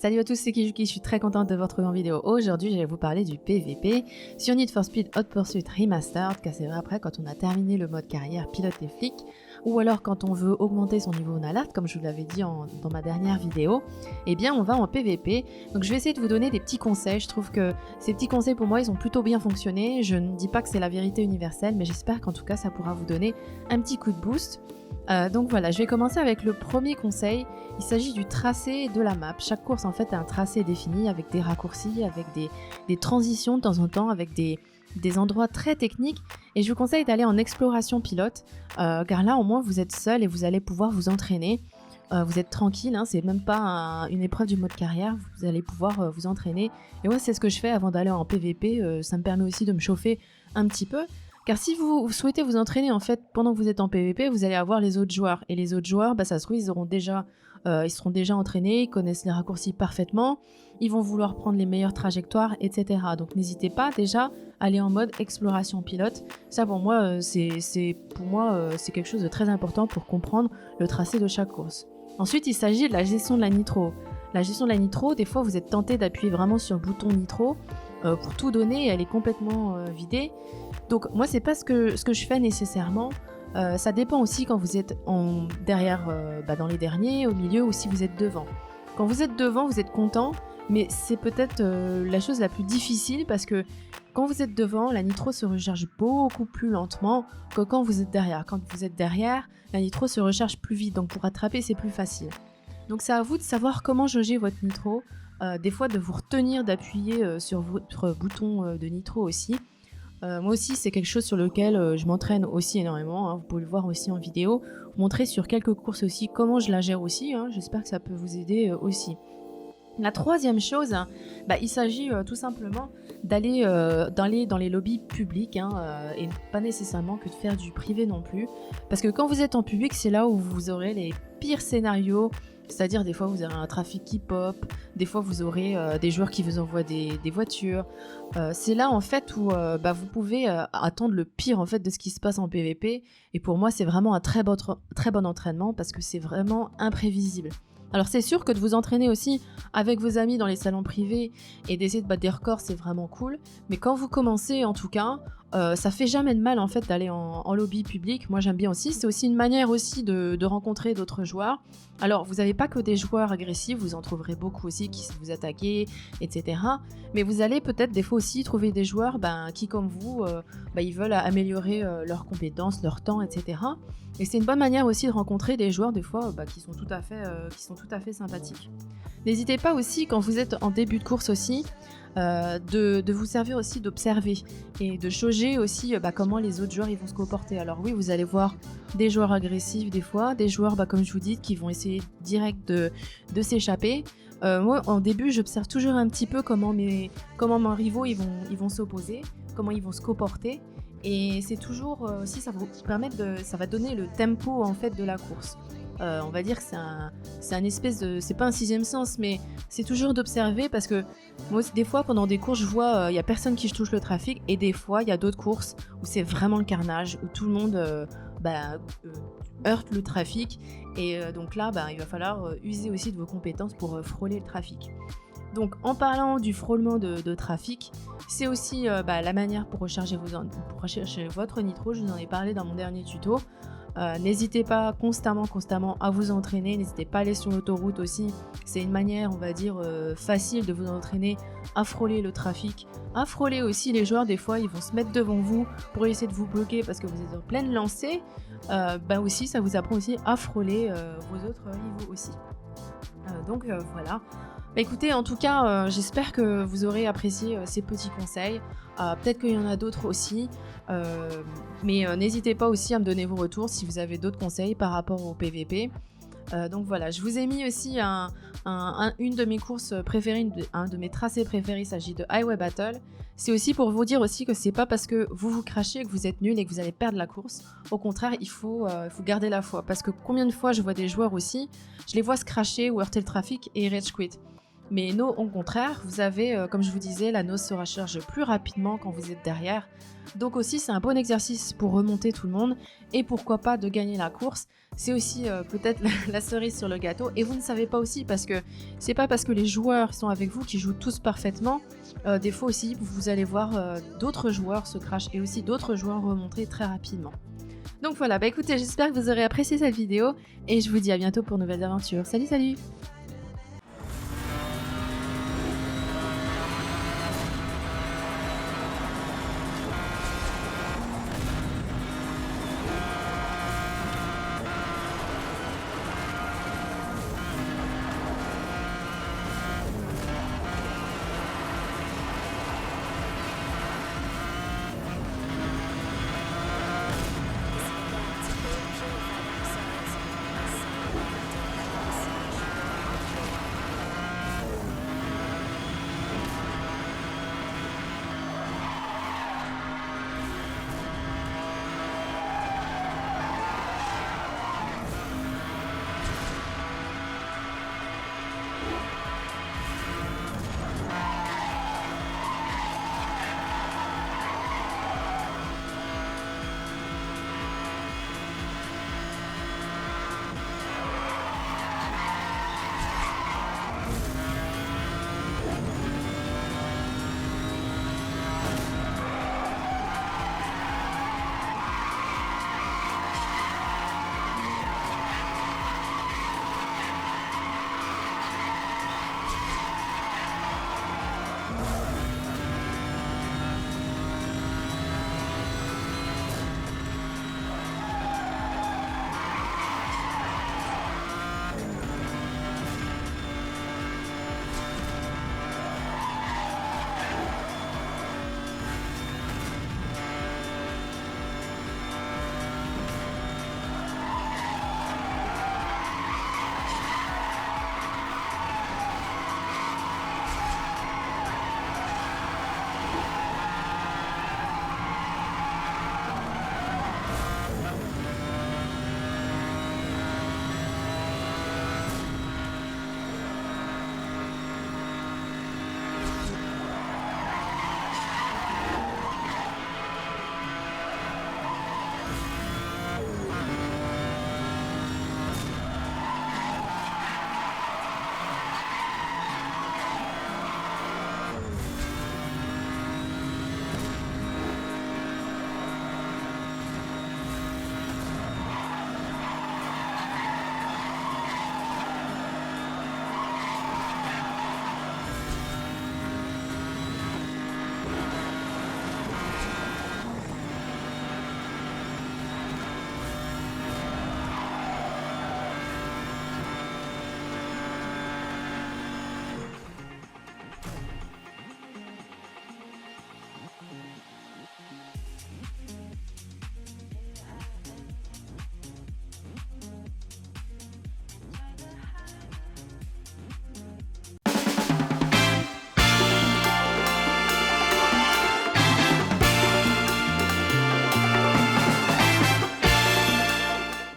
Salut à tous, c'est Kijuki, je suis très contente de vous retrouver en vidéo. Aujourd'hui, je vais vous parler du PVP sur Need for Speed Hot Pursuit Remastered, car c'est vrai après quand on a terminé le mode carrière pilote et flic, ou alors quand on veut augmenter son niveau Nalart, comme je vous l'avais dit dans ma dernière vidéo, eh bien on va en PVP. Donc je vais essayer de vous donner des petits conseils. Je trouve que ces petits conseils pour moi, ils ont plutôt bien fonctionné. Je ne dis pas que c'est la vérité universelle, mais j'espère qu'en tout cas ça pourra vous donner un petit coup de boost. Donc voilà, je vais commencer avec le premier conseil. Il s'agit du tracé de la map. Chaque course en fait a un tracé défini avec des raccourcis, avec des transitions de temps en temps, avec des endroits très techniques. Et je vous conseille d'aller en exploration pilote, car là au moins vous êtes seul et vous allez pouvoir vous entraîner. Vous êtes tranquille, hein, c'est même pas une épreuve du mode carrière, vous allez pouvoir vous entraîner. Et moi c'est ce que je fais avant d'aller en PVP, ça me permet aussi de me chauffer un petit peu. Car si vous souhaitez vous entraîner en fait pendant que vous êtes en PVP, vous allez avoir les autres joueurs. Et les autres joueurs, ça se trouve, ils seront déjà entraînés, ils connaissent les raccourcis parfaitement, ils vont vouloir prendre les meilleures trajectoires, etc. Donc n'hésitez pas déjà à aller en mode exploration pilote. Ça pour moi, c'est quelque chose de très important pour comprendre le tracé de chaque course. Ensuite, il s'agit de la gestion de la nitro. La gestion de la nitro, des fois vous êtes tenté d'appuyer vraiment sur le bouton nitro pour tout donner et elle est complètement vidée. Donc moi c'est pas ce que je fais nécessairement, ça dépend aussi quand vous êtes derrière dans les derniers, au milieu ou si vous êtes devant. Quand vous êtes devant vous êtes content, mais c'est peut-être la chose la plus difficile parce que quand vous êtes devant, la nitro se recharge beaucoup plus lentement que quand vous êtes derrière. Quand vous êtes derrière, la nitro se recharge plus vite, donc pour rattraper c'est plus facile. Donc c'est à vous de savoir comment jauger votre nitro, des fois de vous retenir d'appuyer sur votre bouton de nitro aussi. Moi aussi, c'est quelque chose sur lequel je m'entraîne aussi énormément, hein, vous pouvez le voir aussi en vidéo, vous montrer sur quelques courses aussi comment je la gère aussi, hein, j'espère que ça peut vous aider aussi. La troisième chose, il s'agit tout simplement d'aller dans les lobbies publics et pas nécessairement que de faire du privé non plus, parce que quand vous êtes en public, c'est là où vous aurez les pires scénarios. C'est-à-dire des fois vous aurez un trafic qui pop, des fois vous aurez des joueurs qui vous envoient des voitures. C'est là en fait où vous pouvez attendre le pire en fait de ce qui se passe en PVP. Et pour moi c'est vraiment un très bon entraînement parce que c'est vraiment imprévisible. Alors c'est sûr que de vous entraîner aussi avec vos amis dans les salons privés et d'essayer de battre des records c'est vraiment cool. Mais quand vous commencez en tout cas, ça fait jamais de mal en fait d'aller en lobby public. Moi j'aime bien aussi, c'est aussi une manière aussi de rencontrer d'autres joueurs. Alors vous n'avez pas que des joueurs agressifs, vous en trouverez beaucoup aussi qui vous attaquent, etc. Mais vous allez peut-être des fois aussi trouver des joueurs qui comme vous, ils veulent améliorer leurs compétences, leur temps, etc. Et c'est une bonne manière aussi de rencontrer des joueurs des fois qui sont tout à fait sympathiques. N'hésitez pas aussi quand vous êtes en début de course aussi de vous servir aussi d'observer et de jauger aussi comment les autres joueurs ils vont se comporter. Alors oui, vous allez voir des joueurs agressifs des fois, des joueurs comme je vous dis qui vont essayer direct de s'échapper. Moi en début j'observe toujours un petit peu comment mes rivaux ils vont s'opposer, comment ils vont se comporter. Et c'est toujours aussi ça va donner le tempo en fait de la course. On va dire que c'est un espèce de, c'est pas un sixième sens, mais c'est toujours d'observer parce que moi des fois pendant des courses je vois y a personne qui touche le trafic et des fois il y a d'autres courses où c'est vraiment le carnage où tout le monde heurte le trafic et donc là il va falloir user aussi de vos compétences pour frôler le trafic. Donc en parlant du frôlement de trafic, c'est aussi la manière pour recharger votre nitro, je vous en ai parlé dans mon dernier tuto. N'hésitez pas constamment à vous entraîner, n'hésitez pas à aller sur l'autoroute aussi, c'est une manière on va dire facile de vous entraîner à frôler le trafic, à frôler aussi les joueurs, des fois ils vont se mettre devant vous pour essayer de vous bloquer parce que vous êtes en pleine lancée, aussi ça vous apprend aussi à frôler vos autres rivaux aussi. Donc voilà. Écoutez, en tout cas, j'espère que vous aurez apprécié ces petits conseils. Peut-être qu'il y en a d'autres aussi, mais n'hésitez pas aussi à me donner vos retours si vous avez d'autres conseils par rapport au PVP. Donc voilà, je vous ai mis aussi une de mes courses préférées, un de mes tracés préférés, il s'agit de Highway Battle. C'est aussi pour vous dire aussi que c'est pas parce que vous crachez que vous êtes nul et que vous allez perdre la course. Au contraire, il faut garder la foi. Parce que combien de fois je vois des joueurs aussi, je les vois se crasher ou heurter le trafic et rage quit. Mais No, au contraire, vous avez, comme je vous disais, la nose se recharge plus rapidement quand vous êtes derrière. Donc aussi, c'est un bon exercice pour remonter tout le monde et pourquoi pas de gagner la course. C'est aussi peut-être la cerise sur le gâteau. Et vous ne savez pas aussi parce que c'est pas parce que les joueurs sont avec vous qui jouent tous parfaitement. Des fois aussi, vous allez voir d'autres joueurs se crash et aussi d'autres joueurs remonter très rapidement. Donc voilà, bah écoutez, j'espère que vous aurez apprécié cette vidéo et je vous dis à bientôt pour de nouvelles aventures. Salut, salut!